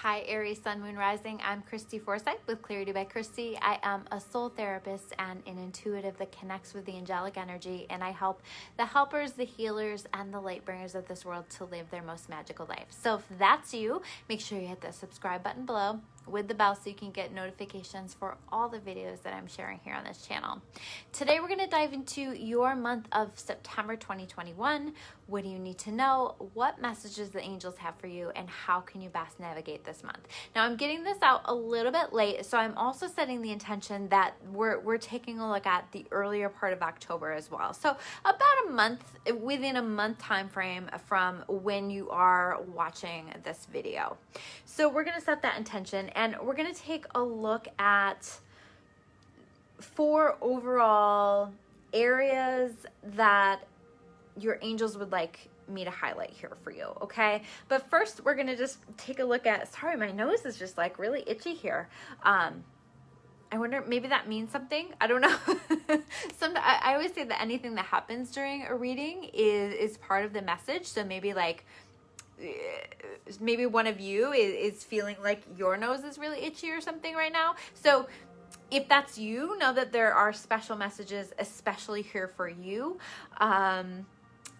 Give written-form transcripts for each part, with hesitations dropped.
Hi, Aries, Sun, Moon, Rising. I'm Christy Forsyth with Clarity by Christy. I am a soul therapist and an intuitive that connects with the angelic energy, and I help the helpers, the healers, and the light bringers of this world to live their most magical life. So if that's you, make sure you hit the subscribe button below with the bell so you can get notifications for all the videos that I'm sharing here on this channel. Today we're going to dive into your month of September 2021. What do you need to know? What messages the angels have for you, and how can you best navigate this month? Now I'm getting this out a little bit late, so I'm also setting the intention that we're taking a look at the earlier part of October as well. So about a month, within a month time frame from when you are watching this video. So we're going to set that intention, and we're going to take a look at 4 overall areas that your angels would like me to highlight here for you, okay? But first, we're gonna just take a look at, sorry, my nose is just like really itchy here. I wonder, maybe that means something. I don't know. I always say that anything that happens during a reading is part of the message. So maybe like, maybe one of you is feeling like your nose is really itchy or something right now. So if that's you, know that there are special messages, especially here for you.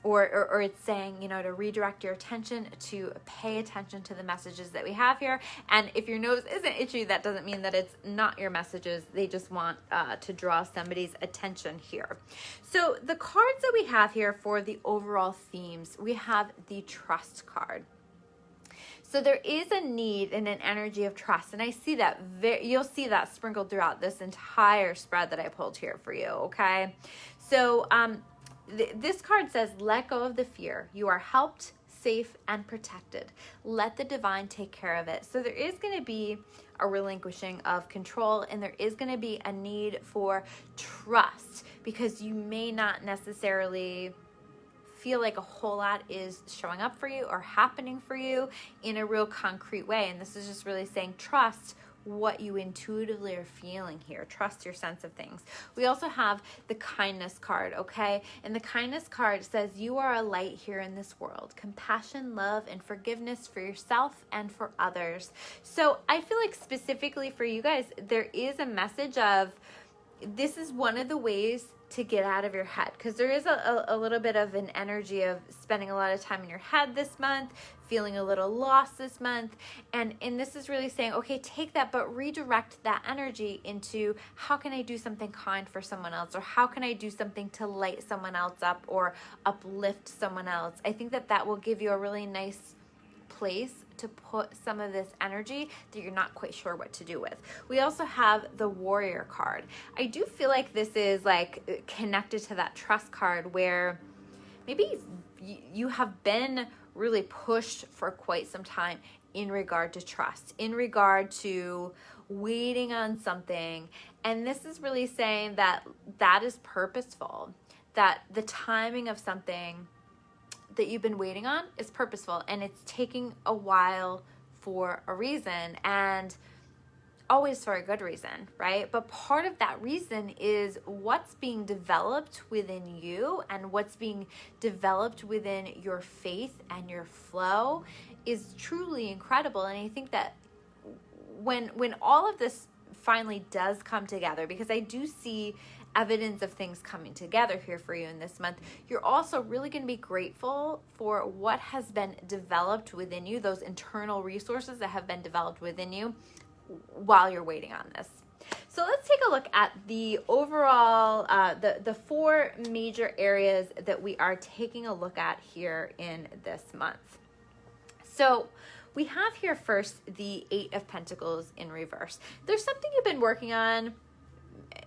Or it's saying, you know, to redirect your attention, to pay attention to the messages that we have here. And if your nose isn't itchy, that doesn't mean that it's not your messages. They just want to draw somebody's attention here. So the cards that we have here for the overall themes, we have the trust card. So there is a need and an energy of trust. And I see that, you'll see that sprinkled throughout this entire spread that I pulled here for you, okay? So, this card says, let go of the fear. You are helped, safe, and protected. Let the divine take care of it. So there is going to be a relinquishing of control, and there is going to be a need for trust, because you may not necessarily feel like a whole lot is showing up for you or happening for you in a real concrete way. And this is just really saying, trust what you intuitively are feeling here. Trust your sense of things. We also have the kindness card, okay? And the kindness card says, you are a light here in this world. Compassion, love, and forgiveness for yourself and for others. So I feel like specifically for you guys, there is a message of, this is one of the ways to get out of your head, because there is a little bit of an energy of spending a lot of time in your head this month, feeling a little lost this month, and this is really saying, okay, take that, but redirect that energy into, how can I do something kind for someone else, or how can I do something to light someone else up or uplift someone else? I think that that will give you a really nice place to put some of this energy that you're not quite sure what to do with. We also have the warrior card. I do feel like this is like connected to that trust card, where maybe you have been really pushed for quite some time in regard to trust, in regard to waiting on something. And this is really saying that that is purposeful, that the timing of something that you've been waiting on is purposeful, and it's taking a while for a reason, and always for a good reason, right? But part of that reason is what's being developed within you, and what's being developed within your faith and your flow is truly incredible. And I think that when all of this finally does come together, because I do see evidence of things coming together here for you in this month, you're also really going to be grateful for what has been developed within you, those internal resources that have been developed within you while you're waiting on this. So let's take a look at the overall, the 4 major areas that we are taking a look at here in this month. So we have here first the 8 of Pentacles in reverse. There's something you've been working on,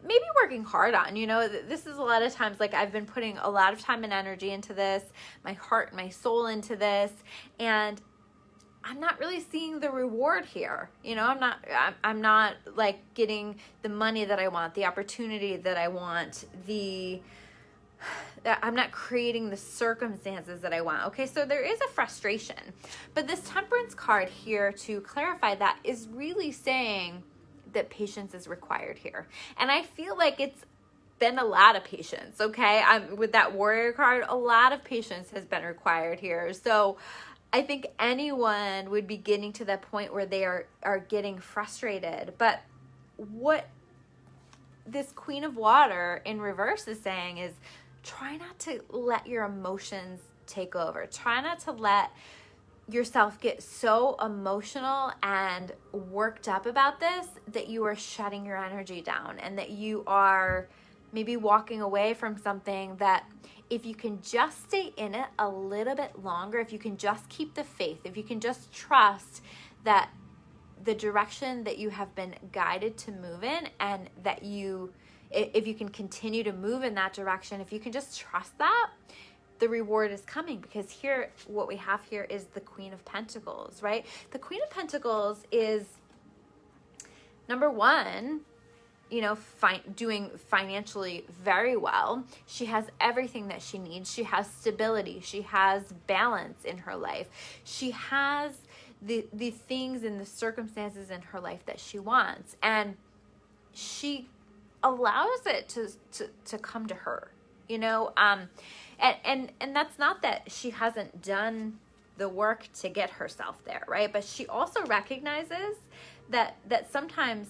maybe working hard on, you know. This is a lot of times, like, I've been putting a lot of time and energy into this, my heart and my soul into this, and I'm not really seeing the reward here. You know, I'm not like getting the money that I want, the opportunity that I want, I'm not creating the circumstances that I want. Okay, so there is a frustration, but this Temperance card here, to clarify that, is really saying that patience is required here. And I feel like it's been a lot of patience, okay? With that Warrior card, a lot of patience has been required here. So I think anyone would be getting to that point where they are getting frustrated. But what this Queen of Water in reverse is saying is, try not to let your emotions take over. Try not to let yourself get so emotional and worked up about this that you are shutting your energy down, and that you are maybe walking away from something that, if you can just stay in it a little bit longer, if you can just keep the faith, if you can just trust that the direction that you have been guided to move in, and that if you can continue to move in that direction, if you can just trust that, the reward is coming. Because here, what we have here is the Queen of Pentacles, right? The Queen of Pentacles is, number one, doing financially very well. She has everything that she needs. She has stability. She has balance in her life. She has the things and the circumstances in her life that she wants. And she allows it to come to her, and that's not that she hasn't done the work to get herself there, right? But she also recognizes that sometimes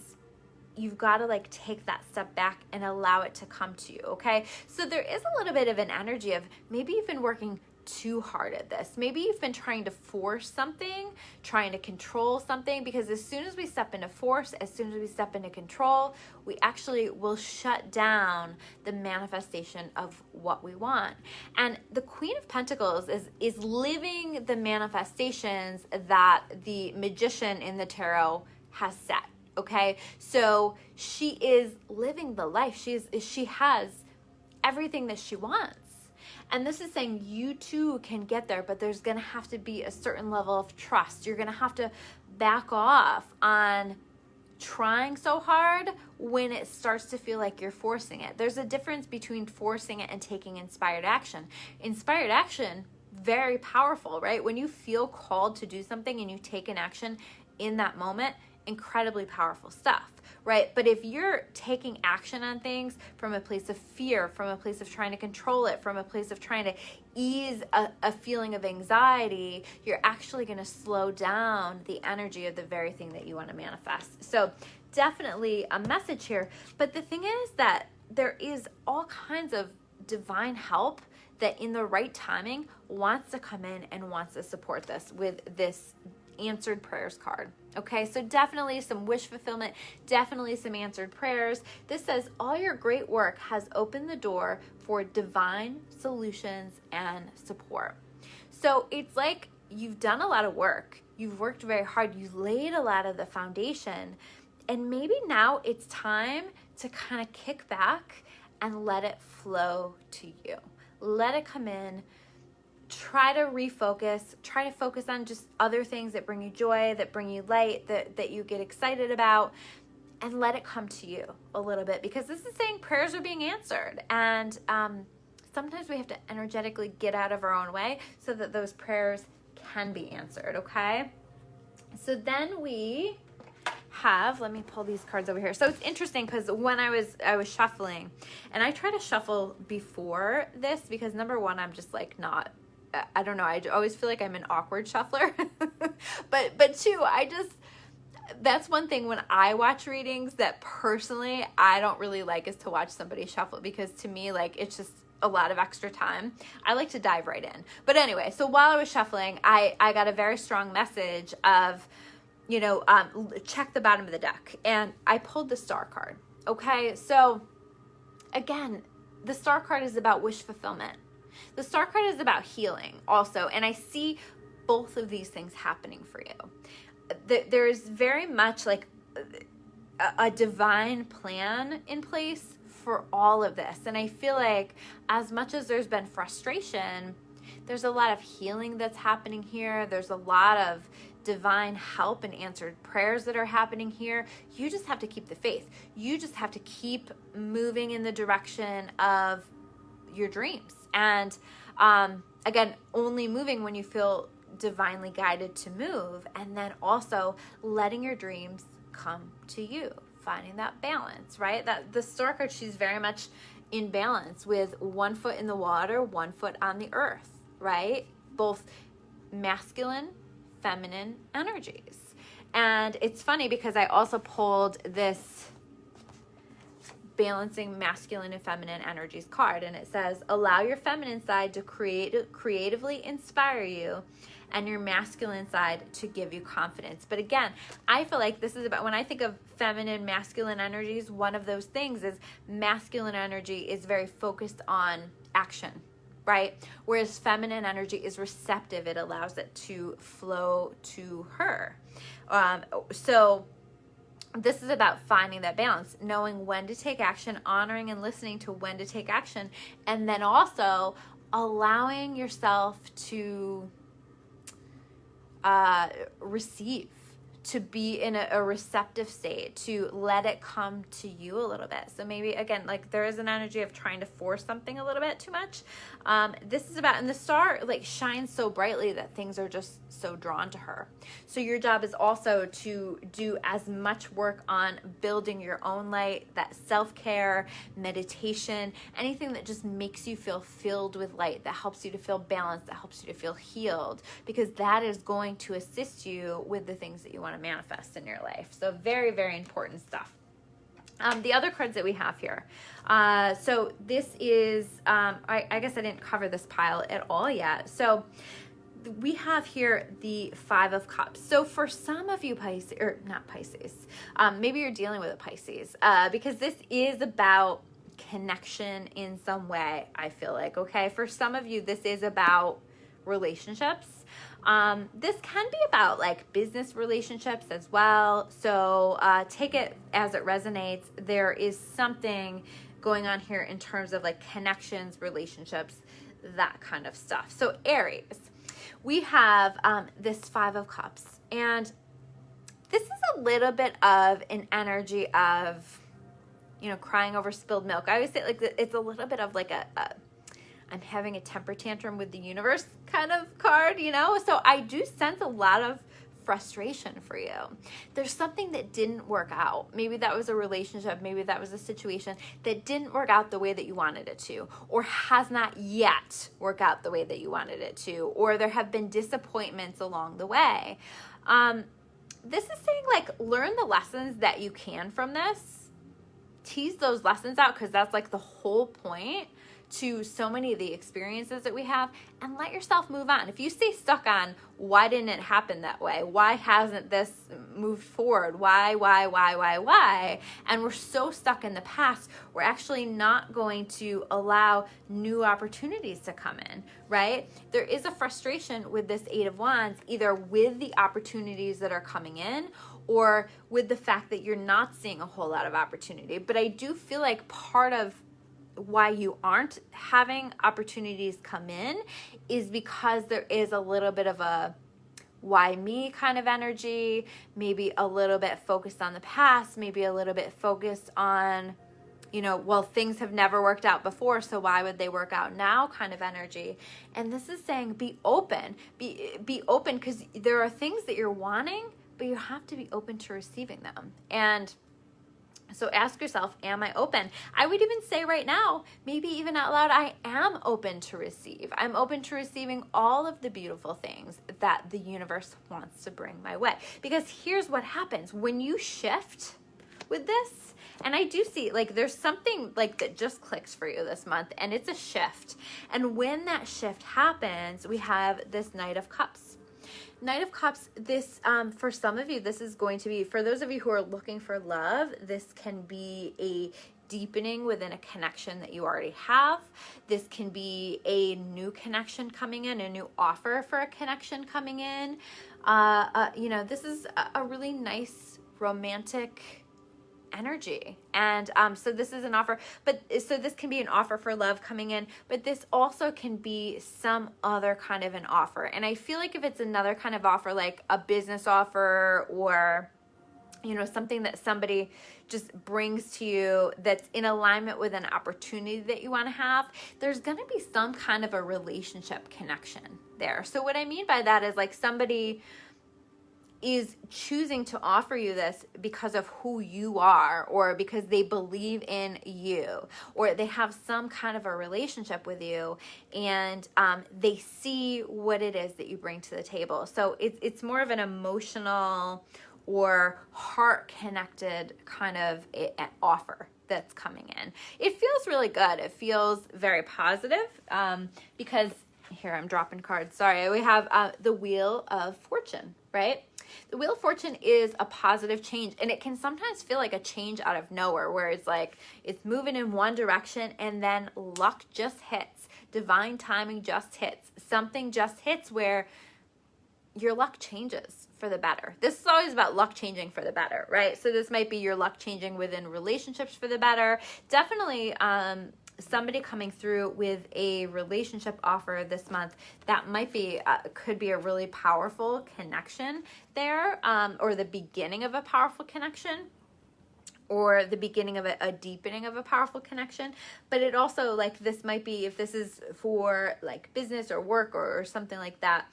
you've got to take that step back and allow it to come to you. Okay. So there is a little bit of an energy of, maybe you've been working too hard at this. Maybe you've been trying to force something, trying to control something, because as soon as we step into force, as soon as we step into control, we actually will shut down the manifestation of what we want. And the Queen of Pentacles is living the manifestations that the magician in the tarot has set. Okay, so she is living the life. She has everything that she wants. And this is saying you too can get there, but there's going to have to be a certain level of trust. You're going to have to back off on trying so hard when it starts to feel like you're forcing it. There's a difference between forcing it and taking inspired action. Inspired action, very powerful, right? When you feel called to do something and you take an action in that moment, incredibly powerful stuff, right? But if you're taking action on things from a place of fear, from a place of trying to control it, from a place of trying to ease a feeling of anxiety, you're actually going to slow down the energy of the very thing that you want to manifest. So definitely a message here. But the thing is that there is all kinds of divine help that in the right timing wants to come in and wants to support this with this answered prayers card. Okay, so definitely some wish fulfillment, definitely some answered prayers. This says all your great work has opened the door for divine solutions and support. So it's like you've done a lot of work. You've worked very hard. You've laid a lot of the foundation. And maybe now it's time to kind of kick back and let it flow to you. Let it come in. Try to refocus, try to focus on just other things that bring you joy, that bring you light, that you get excited about, and let it come to you a little bit, because this is saying prayers are being answered. And sometimes we have to energetically get out of our own way so that those prayers can be answered, okay? So then we have, let me pull these cards over here. So it's interesting because when I was shuffling, and I try to shuffle before this because number one, I'm just I don't know. I always feel like I'm an awkward shuffler, but two, that's one thing when I watch readings that personally I don't really like, is to watch somebody shuffle, because to me, it's just a lot of extra time. I like to dive right in. But anyway, so while I was shuffling, I got a very strong message of, check the bottom of the deck, and I pulled the Star card. Okay. So again, the Star card is about wish fulfillment. The Star card is about healing also. And I see both of these things happening for you. There is very much a divine plan in place for all of this. And I feel like as much as there's been frustration, there's a lot of healing that's happening here. There's a lot of divine help and answered prayers that are happening here. You just have to keep the faith. You just have to keep moving in the direction of your dreams. And again, only moving when you feel divinely guided to move, and then also letting your dreams come to you, finding that balance, right? That the Star card, she's very much in balance with one foot in the water, one foot on the earth, right? Both masculine, feminine energies. And it's funny because I also pulled this balancing masculine and feminine energies card, and it says, allow your feminine side to creatively inspire you and your masculine side to give you confidence. But again, I feel like this is about, when I think of feminine, masculine energies, one of those things is masculine energy is very focused on action, right? Whereas feminine energy is receptive. It allows it to flow to her. So this is about finding that balance, knowing when to take action, honoring and listening to when to take action, and then also allowing yourself to receive, to be in a receptive state, to let it come to you a little bit. So maybe, again, like there is an energy of trying to force something a little bit too much. This is about, and the star like shines so brightly that things are just so drawn to her. So your job is also to do as much work on building your own light, that self-care, meditation, anything that just makes you feel filled with light, that helps you to feel balanced, that helps you to feel healed, because that is going to assist you with the things that you want to manifest in your life. So very, very important stuff. The other cards that we have here. So this is, I guess I didn't cover this pile at all yet. So we have here the Five of Cups. So for some of you Pisces, or not Pisces, maybe you're dealing with a Pisces, because this is about connection in some way, I feel like, okay? For some of you, this is about relationships. This can be about like business relationships as well. So take it as it resonates. There is something going on here in terms of like connections, relationships, that kind of stuff. So Aries, we have this Five of Cups, and this is a little bit of an energy of, you know, crying over spilled milk. I always say like it's a little bit of like a I'm having a temper tantrum with the universe kind of card, you know? So I do sense a lot of frustration for you. There's something that didn't work out. Maybe that was a relationship. Maybe that was a situation that didn't work out the way that you wanted it to, or has not yet worked out the way that you wanted it to, or there have been disappointments along the way. This is saying like, learn the lessons that you can from this. Tease those lessons out, because that's like the whole point to so many of the experiences that we have, and let yourself move on. If you stay stuck on why didn't it happen that way? Why hasn't this moved forward? Why? And we're so stuck in the past, we're actually not going to allow new opportunities to come in, right? There is a frustration with this Eight of Wands, either with the opportunities that are coming in or with the fact that you're not seeing a whole lot of opportunity. But I do feel like part of why you aren't having opportunities come in is because there is a little bit of a why me kind of energy, maybe a little bit focused on the past, maybe a little bit focused on, you know, well, things have never worked out before, so why would they work out now kind of energy. And this is saying be open, be open, because there are things that you're wanting, but you have to be open to receiving them. And so ask yourself, am I open? I would even say right now, maybe even out loud, I am open to receive. I'm open to receiving all of the beautiful things that the universe wants to bring my way. Because here's what happens when you shift with this. And I do see like there's something like that just clicks for you this month, and it's a shift. And when that shift happens, we have this Knight of Cups. Knight of Cups, this, for some of you, this is going to be, for those of you who are looking for love, this can be a deepening within a connection that you already have. This can be a new connection coming in, a new offer for a connection coming in. You know, this is a really nice romantic energy. And so this is an offer, but so this can be an offer for love coming in, but this also can be some other kind of an offer. And I feel like if it's another kind of offer, like a business offer, or, you know, something that somebody just brings to you that's in alignment with an opportunity that you want to have, there's going to be some kind of a relationship connection there. So what I mean by that is like somebody is choosing to offer you this because of who you are, or because they believe in you, or they have some kind of a relationship with you, and they see what it is that you bring to the table. So it's more of an emotional or heart connected kind of an offer that's coming in. It feels really good. It feels very positive, because here I'm dropping cards. Sorry. We have the Wheel of Fortune, right? The Wheel of Fortune is a positive change, and it can sometimes feel like a change out of nowhere, where it's like it's moving in one direction and then luck just hits. Divine timing just hits. Something just hits where your luck changes for the better. This is always about luck changing for the better, right? So this might be your luck changing within relationships for the better. Definitely somebody coming through with a relationship offer this month that might be, could be a really powerful connection there, or the beginning of a powerful connection, or the beginning of a deepening of a powerful connection. But it also, like, this might be, if this is for like business or work or something like that,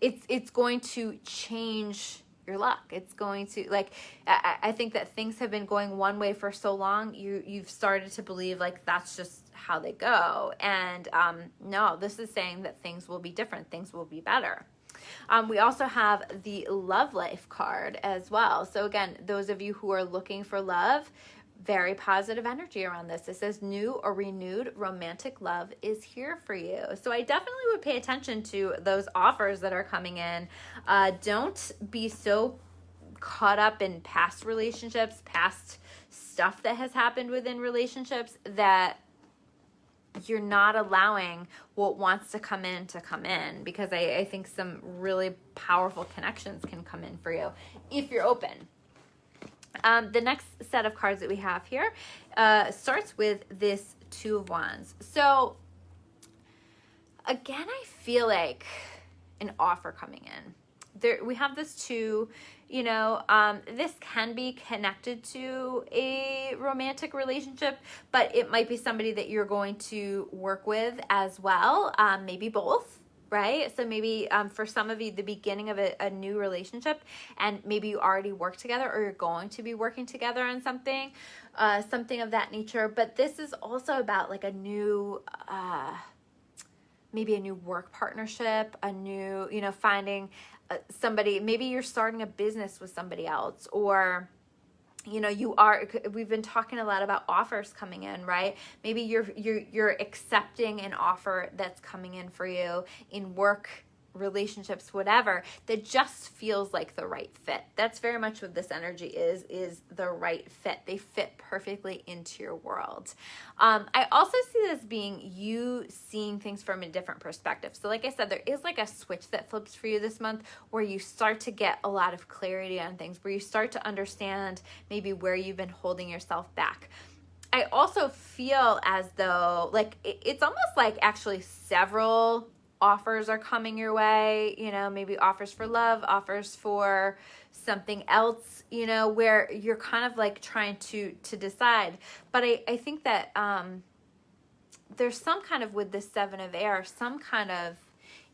it's going to change your luck. It's going to, like, I think that things have been going one way for so long, you've started to believe like that's just how they go. And no, this is saying that things will be different. Things will be better. We also have the Love Life card as well. So again, those of you who are looking for love, very positive energy around this. It says new or renewed romantic love is here for you. So I definitely would pay attention to those offers that are coming in. Don't be so caught up in past relationships, past stuff that has happened within relationships, that you're not allowing what wants to come in, because I think some really powerful connections can come in for you if you're open. The next set of cards that we have here starts with this Two of Wands. So again, I feel like an offer coming in. There, we have this two, this can be connected to a romantic relationship, but it might be somebody that you're going to work with as well, maybe both. Right? So maybe for some of you, the beginning of a new relationship, and maybe you already work together, or you're going to be working together on something of that nature. But this is also about like a new, maybe a new work partnership, a new, finding somebody. Maybe you're starting a business with somebody else, or we've been talking a lot about offers coming in, right? Maybe you're accepting an offer that's coming in for you in work, relationships, whatever, that just feels like the right fit. That's very much what this energy is the right fit. They fit perfectly into your world. I also see this being you seeing things from a different perspective. So like I said, there is like a switch that flips for you this month, where you start to get a lot of clarity on things, where you start to understand maybe where you've been holding yourself back. I also feel as though, like, it's almost like actually several offers are coming your way, maybe offers for love, offers for something else, where you're kind of like trying to decide. But I think that there's some kind of, with the Seven of Air, some kind of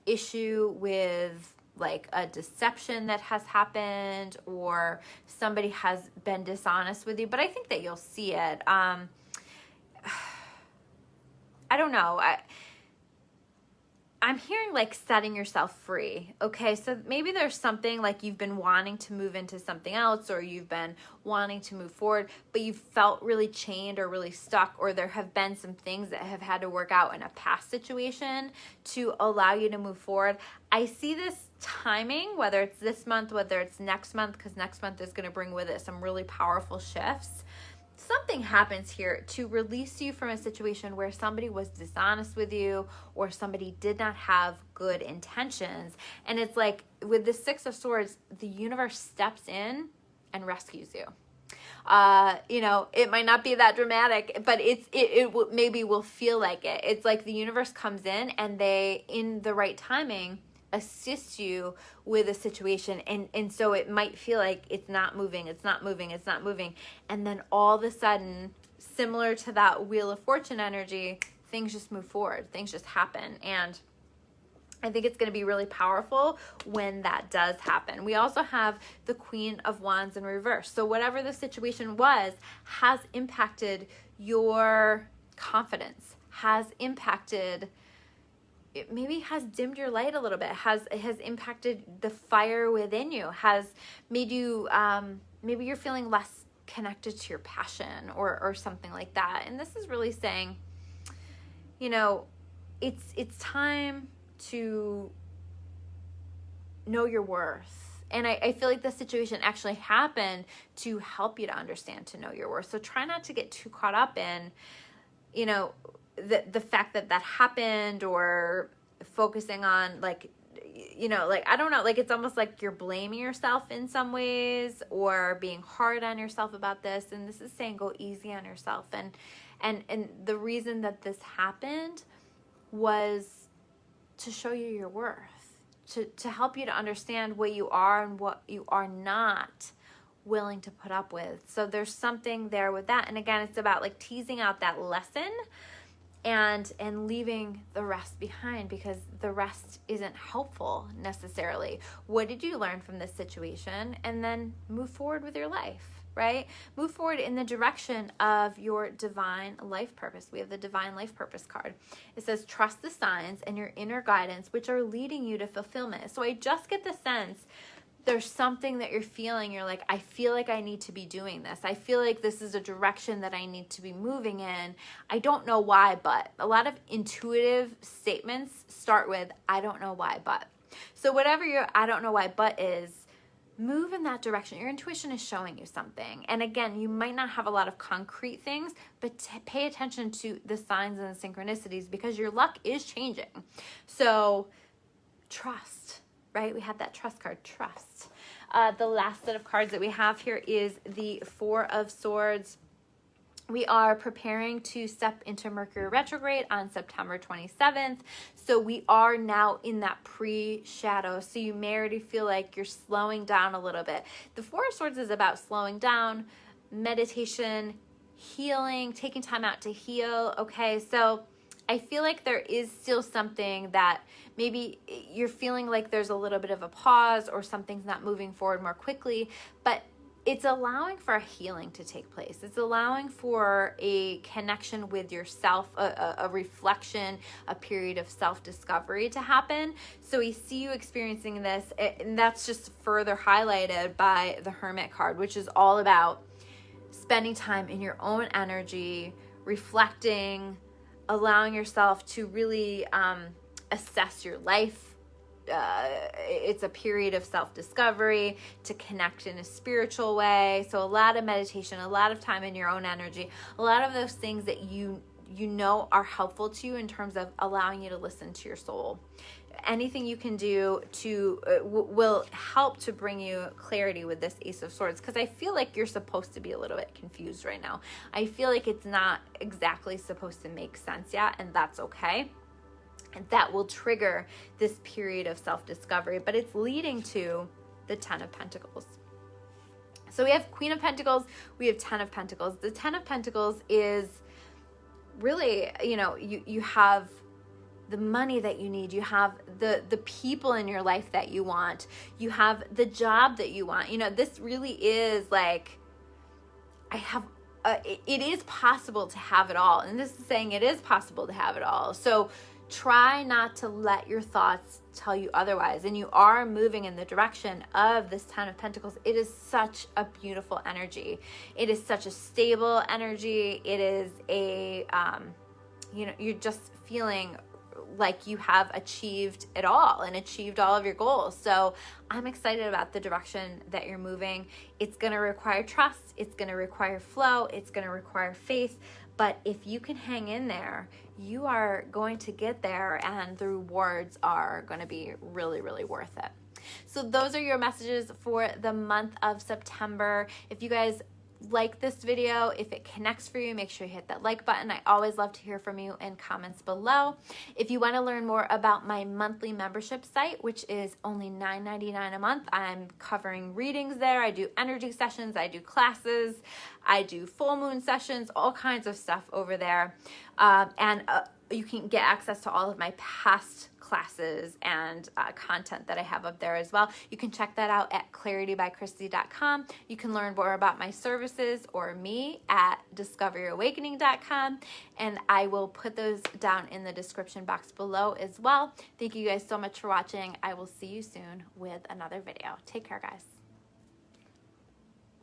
issue with like a deception that has happened, or somebody has been dishonest with you. But I think that you'll see it. I don't know. I'm hearing like setting yourself free. Okay, so maybe there's something like you've been wanting to move into something else, or you've been wanting to move forward, but you've felt really chained or really stuck, or there have been some things that have had to work out in a past situation to allow you to move forward. I see this timing, whether it's this month, whether it's next month, because next month is going to bring with it some really powerful shifts. Something happens here to release you from a situation where somebody was dishonest with you, or somebody did not have good intentions. And it's like with the Six of Swords, the universe steps in and rescues you. It might not be that dramatic, but it maybe will feel like it. It's like the universe comes in, and they, in the right timing, assist you with a situation, and so it might feel like it's not moving, and then all of a sudden, similar to that Wheel of Fortune energy, things just move forward, things just happen. And I think it's going to be really powerful when that does happen. We also have the Queen of Wands in reverse. So whatever the situation was has impacted your confidence, has impacted, it maybe has dimmed your light a little bit, has impacted the fire within you, has made you, maybe you're feeling less connected to your passion or something like that. And this is really saying, you know, it's time to know your worth. And I feel like this situation actually happened to help you to understand, to know your worth. So try not to get too caught up in, you know, the fact that happened, or focusing on like, you know, like, I don't know, like it's almost like you're blaming yourself in some ways or being hard on yourself about this. And this is saying go easy on yourself. And the reason that this happened was to show you your worth, to help you to understand what you are and what you are not willing to put up with. So there's something there with that. And again, it's about like teasing out that lesson and leaving the rest behind, because the rest isn't helpful necessarily. What did you learn from this situation? And then move forward with your life. Right? Move forward in the direction of your divine life purpose. We have the divine life purpose card. It says, trust the signs and your inner guidance, which are leading you to fulfillment. So I just get the sense there's something that you're feeling. You're like, I feel like I need to be doing this. I feel like this is a direction that I need to be moving in. I don't know why, but a lot of intuitive statements start with, I don't know why, but. So whatever your I don't know why, but is, move in that direction. Your intuition is showing you something. And again, you might not have a lot of concrete things, but pay attention to the signs and the synchronicities, because your luck is changing. So trust, right? We had that trust card, trust. The last set of cards that we have here is the Four of Swords. We are preparing to step into Mercury retrograde on September 27th. So we are now in that pre-shadow. So you may already feel like you're slowing down a little bit. The Four of Swords is about slowing down, meditation, healing, taking time out to heal. Okay, so I feel like there is still something that maybe you're feeling like there's a little bit of a pause, or something's not moving forward more quickly, but it's allowing for a healing to take place. It's allowing for a connection with yourself, a reflection, a period of self-discovery to happen. So we see you experiencing this, and that's just further highlighted by the Hermit card, which is all about spending time in your own energy, reflecting, allowing yourself to really assess your life. It's a period of self-discovery, to connect in a spiritual way. So a lot of meditation, a lot of time in your own energy, a lot of those things that you know are helpful to you in terms of allowing you to listen to your soul. Anything you can do to will help to bring you clarity with this Ace of Swords, because I feel like you're supposed to be a little bit confused right now. I feel like it's not exactly supposed to make sense yet, and that's okay. And that will trigger this period of self-discovery, but it's leading to the Ten of Pentacles. So we have Queen of Pentacles, we have Ten of Pentacles. The Ten of Pentacles is really, you know, you have the money that you need, you have the people in your life that you want, you have the job that you want. You know, this really is like, it is possible to have it all. And this is saying it is possible to have it all. So try not to let your thoughts tell you otherwise. And you are moving in the direction of this Ten of Pentacles. It is such a beautiful energy. It is such a stable energy. It is a, you know, you're just feeling like you have achieved it all and achieved all of your goals. So I'm excited about the direction that you're moving. It's going to require trust. It's going to require flow. It's going to require faith. But if you can hang in there, you are going to get there, and the rewards are going to be really, really worth it. So those are your messages for the month of September. If you guys like this video, if it connects for you, make sure you hit that like button. I always love to hear from you in comments below. If you want to learn more about my monthly membership site, which is only $9.99 a month, I'm covering readings there. I do energy sessions, I do classes, I do full moon sessions, all kinds of stuff over there. And you can get access to all of my past classes and content that I have up there as well. You can check that out at claritybychristy.com. You can learn more about my services or me at discoveryourawakening.com, and I will put those down in the description box below as well. Thank you guys so much for watching. I will see you soon with another video. Take care, guys.